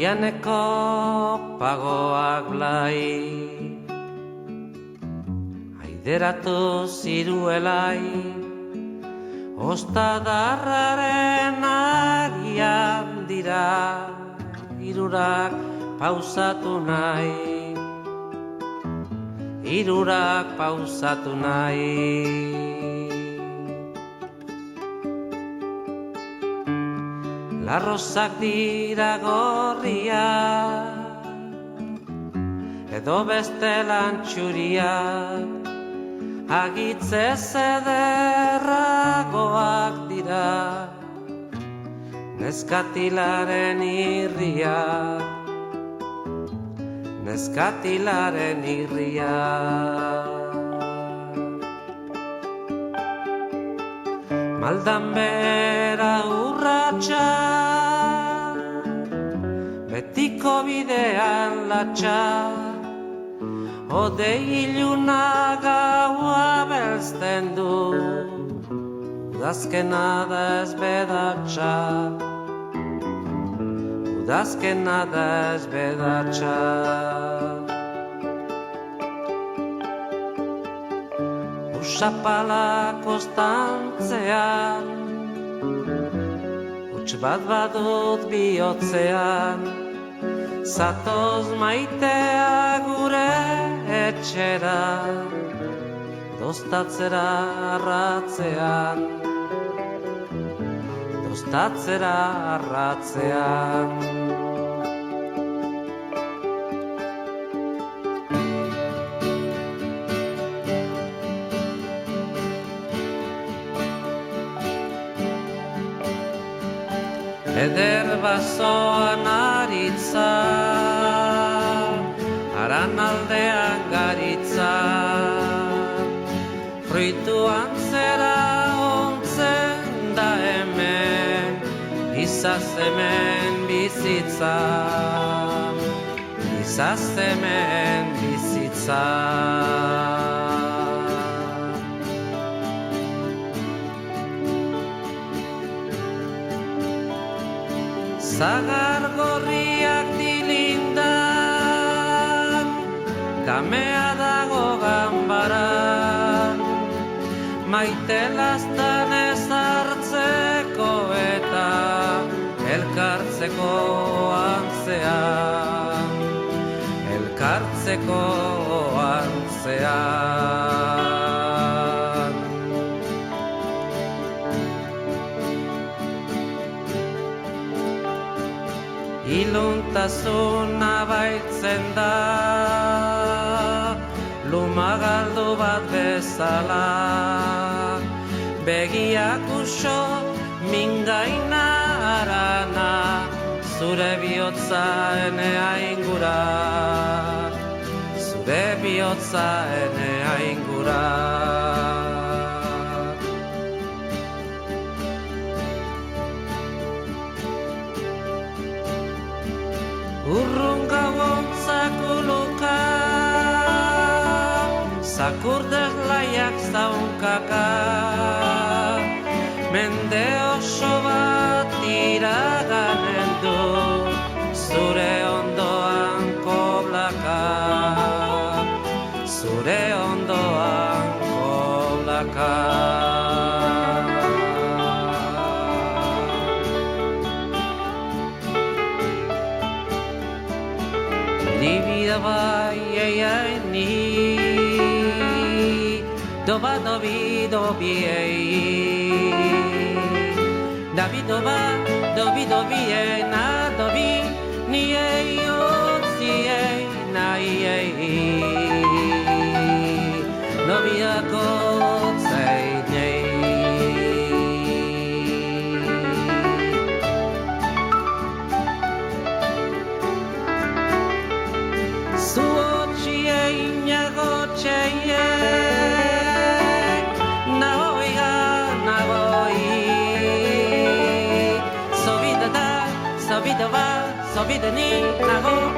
Oianeko pagoak blai, aideratu ziruelai, ostadarraren agian dira, hirurak pausatu nahi, hirurak pausatu nahi. Larrozak dira gorria, edo beste lantxuria, agitzez ederragoak dira, neskatilaren irria, neskatilaren irria. Maldan bera urratxa, betiko bidean latxa, odei iluna gaua belzten du, udazkena da ez bedatxa, udazkena da ez bedatxa. Usapala kostantzean, huts bat badut bihotzean, zatoz maitea gure etxera, dostatzera arratzean, dostatzera arratzean. Eder basoan aritza, haran aldean garitza, fruituan zera ontzen da hemen, izaz hemen bizitza, izaz hemen bizitza. Zagar gorriak dilindan, kamea dago ganbaran, maite lastan ez hartzeko eta elkartzeko antzean, elkartzeko antzean. Iluntasuna baitzen da, lumagaldu bat bezala, begiak uso mingaina arana, zure bihotza enea ingura, zure bihotza enea ingura. Urrun gauon zakuluka, zakurdez laiak zaunkaka, mende oso bat iraganen du, zure ondoan koblaka, zure ondoan koblaka. Libida bai ei ni, doba dobi dobi ei, dobi dobi ei na dobi ni ei otzi ei na ei, dobiako otzei nei. Sobida ni nago